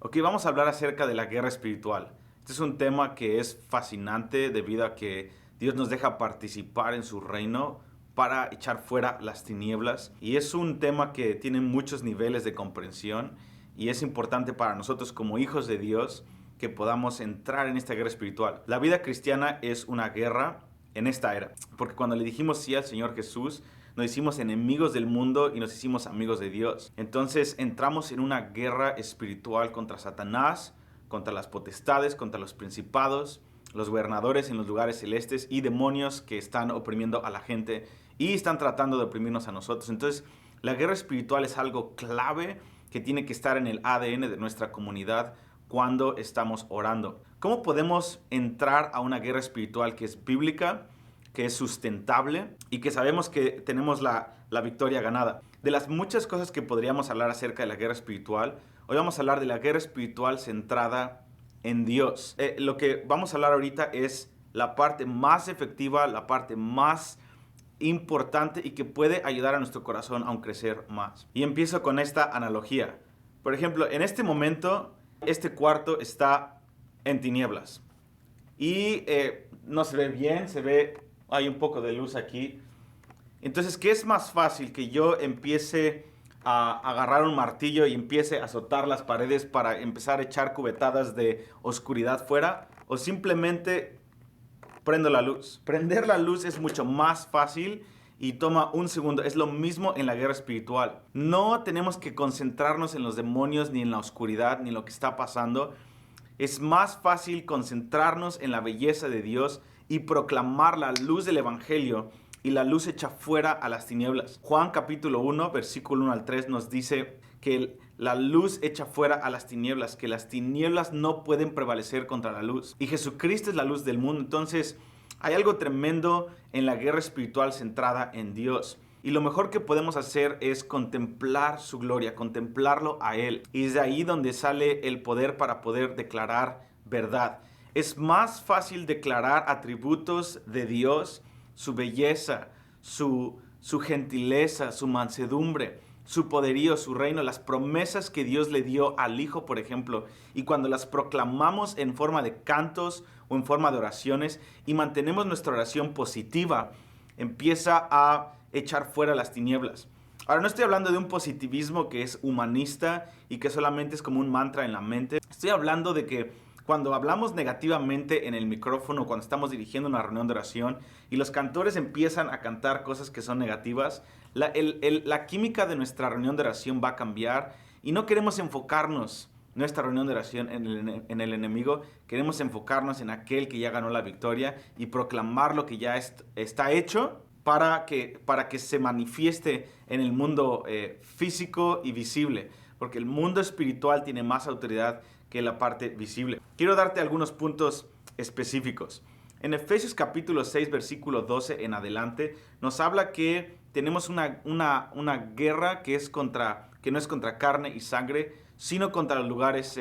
Ok, vamos a hablar acerca de la guerra espiritual. Este es un tema que es fascinante debido a que Dios nos deja participar en su reino para echar fuera las tinieblas. Y es un tema que tiene muchos niveles de comprensión y es importante para nosotros como hijos de Dios que podamos entrar en esta guerra espiritual. La vida cristiana es una guerra en esta era, porque cuando le dijimos sí al Señor Jesús, nos hicimos enemigos del mundo y nos hicimos amigos de Dios. Entonces entramos en una guerra espiritual contra Satanás, contra las potestades, contra los principados, los gobernadores en los lugares celestes y demonios que están oprimiendo a la gente y están tratando de oprimirnos a nosotros. Entonces la guerra espiritual es algo clave que tiene que estar en el ADN de nuestra comunidad cuando estamos orando. ¿Cómo podemos entrar a una guerra espiritual que es bíblica, que es sustentable y que sabemos que tenemos la victoria ganada? De las muchas cosas que podríamos hablar acerca de la guerra espiritual, hoy vamos a hablar de la guerra espiritual centrada en Dios. Lo que vamos a hablar ahorita es la parte más efectiva, la parte más importante y que puede ayudar a nuestro corazón a crecer más. Y empiezo con esta analogía. Por ejemplo, en este momento, este cuarto está en tinieblas. Y no se ve bien, hay un poco de luz aquí. Entonces, ¿qué es más fácil? Que yo empiece a agarrar un martillo y empiece a azotar las paredes para empezar a echar cubetadas de oscuridad fuera, o simplemente prendo la luz. Prender la luz es mucho más fácil y toma un segundo. Es lo mismo en la guerra espiritual. No tenemos que concentrarnos en los demonios, ni en la oscuridad, ni en lo que está pasando. Es más fácil concentrarnos en la belleza de Dios y proclamar la luz del Evangelio, y la luz echa fuera a las tinieblas. Juan capítulo 1, versículo 1 al 3 nos dice que la luz echa fuera a las tinieblas, que las tinieblas no pueden prevalecer contra la luz. Y Jesucristo es la luz del mundo. Entonces, hay algo tremendo en la guerra espiritual centrada en Dios. Y lo mejor que podemos hacer es contemplar su gloria, contemplarlo a Él. Y es de ahí donde sale el poder para poder declarar verdad. Es más fácil declarar atributos de Dios, su belleza, su gentileza, su mansedumbre, su poderío, su reino, las promesas que Dios le dio al Hijo, por ejemplo. Y cuando las proclamamos en forma de cantos o en forma de oraciones y mantenemos nuestra oración positiva, empieza a echar fuera las tinieblas. Ahora, no estoy hablando de un positivismo que es humanista y que solamente es como un mantra en la mente. Estoy hablando de que cuando hablamos negativamente en el micrófono, cuando estamos dirigiendo una reunión de oración y los cantores empiezan a cantar cosas que son negativas, la química de nuestra reunión de oración va a cambiar y no queremos enfocarnos nuestra reunión de oración en el enemigo. Queremos enfocarnos en aquel que ya ganó la victoria y proclamar lo que ya está hecho para que se manifieste en el mundo físico y visible, porque el mundo espiritual tiene más autoridad que la parte visible. Quiero darte algunos puntos específicos. En Efesios capítulo 6, versículo 12 en adelante, nos habla que tenemos una guerra que no es contra carne y sangre, sino contra los lugares,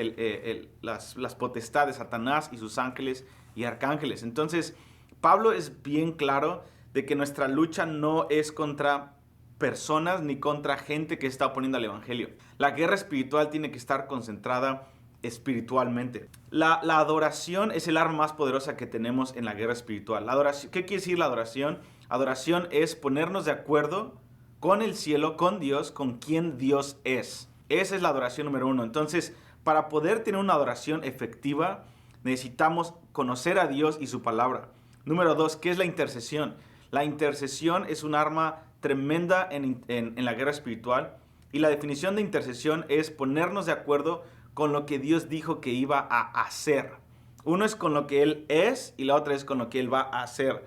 las potestades, Satanás y sus ángeles y arcángeles. Entonces, Pablo es bien claro de que nuestra lucha no es contra personas ni contra gente que está oponiendo al evangelio. La guerra espiritual tiene que estar concentrada espiritualmente. La adoración es el arma más poderosa que tenemos en la guerra espiritual. La adoración, ¿qué quiere decir la adoración? Adoración es ponernos de acuerdo con el cielo, con Dios, con quien Dios es. Esa es la adoración número uno. Entonces, para poder tener una adoración efectiva, necesitamos conocer a Dios y su palabra. Número dos, ¿qué es la intercesión? La intercesión es un arma tremenda en la guerra espiritual, y la definición de intercesión es ponernos de acuerdo con lo que Dios dijo que iba a hacer. Uno es con lo que Él es y la otra es con lo que Él va a hacer.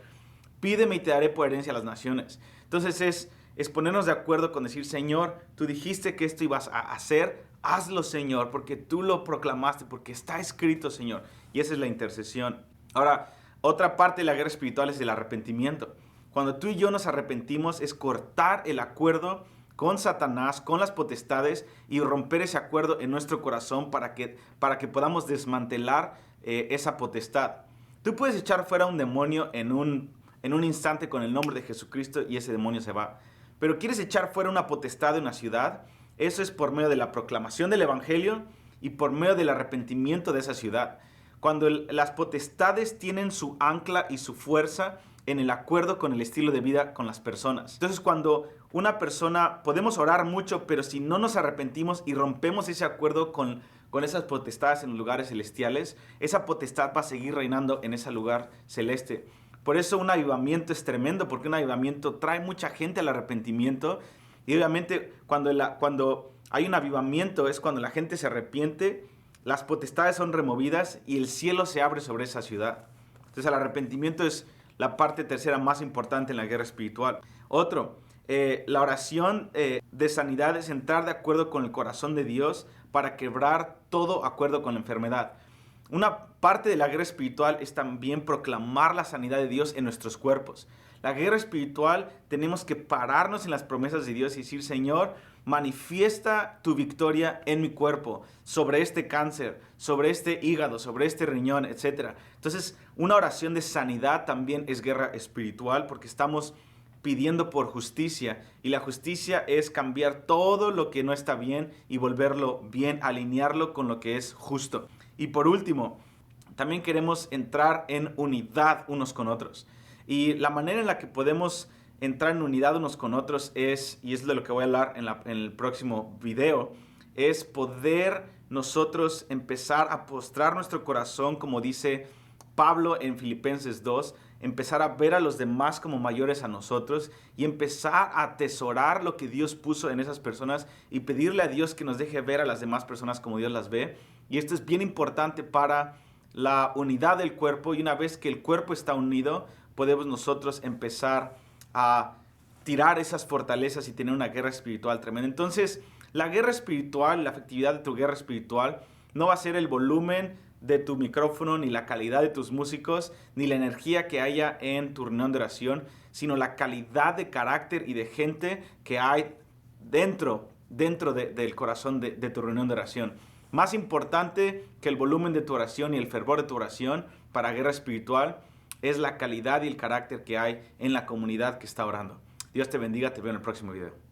Pídeme y te daré por herencia a las naciones. Entonces es ponernos de acuerdo con decir, Señor, tú dijiste que esto ibas a hacer, hazlo, Señor, porque tú lo proclamaste, porque está escrito, Señor. Y esa es la intercesión. Ahora, otra parte de la guerra espiritual es el arrepentimiento. Cuando tú y yo nos arrepentimos es cortar el acuerdo con Satanás, con las potestades, y romper ese acuerdo en nuestro corazón para que podamos desmantelar esa potestad. Tú puedes echar fuera un demonio en un instante con el nombre de Jesucristo y ese demonio se va. Pero quieres echar fuera una potestad de una ciudad, eso es por medio de la proclamación del evangelio y por medio del arrepentimiento de esa ciudad. Cuando las potestades tienen su ancla y su fuerza en el acuerdo con el estilo de vida con las personas. Entonces, cuando una persona, podemos orar mucho, pero si no nos arrepentimos y rompemos ese acuerdo con esas potestades en los lugares celestiales, esa potestad va a seguir reinando en ese lugar celeste. Por eso un avivamiento es tremendo, porque un avivamiento trae mucha gente al arrepentimiento. Y obviamente cuando hay un avivamiento es cuando la gente se arrepiente, las potestades son removidas y el cielo se abre sobre esa ciudad. Entonces el arrepentimiento es la parte tercera más importante en la guerra espiritual. La oración de sanidad es entrar de acuerdo con el corazón de Dios para quebrar todo acuerdo con la enfermedad. Una parte de la guerra espiritual es también proclamar la sanidad de Dios en nuestros cuerpos. La guerra espiritual tenemos que pararnos en las promesas de Dios y decir, Señor, manifiesta tu victoria en mi cuerpo, sobre este cáncer, sobre este hígado, sobre este riñón, etc. Entonces, una oración de sanidad también es guerra espiritual porque estamos pidiendo por justicia, y la justicia es cambiar todo lo que no está bien y volverlo bien, alinearlo con lo que es justo. Y por último, también queremos entrar en unidad unos con otros. Y la manera en la que podemos entrar en unidad unos con otros es, y es de lo que voy a hablar en el próximo video, es poder nosotros empezar a postrar nuestro corazón, como dice Pablo en Filipenses 2, empezar a ver a los demás como mayores a nosotros y empezar a atesorar lo que Dios puso en esas personas y pedirle a Dios que nos deje ver a las demás personas como Dios las ve. Y esto es bien importante para la unidad del cuerpo, y una vez que el cuerpo está unido, podemos nosotros empezar a tirar esas fortalezas y tener una guerra espiritual tremenda. Entonces, la guerra espiritual, la efectividad de tu guerra espiritual no va a ser el volumen de tu micrófono, ni la calidad de tus músicos, ni la energía que haya en tu reunión de oración, sino la calidad de carácter y de gente que hay dentro del corazón de tu reunión de oración. Más importante que el volumen de tu oración y el fervor de tu oración para guerra espiritual es la calidad y el carácter que hay en la comunidad que está orando. Dios te bendiga, te veo en el próximo video.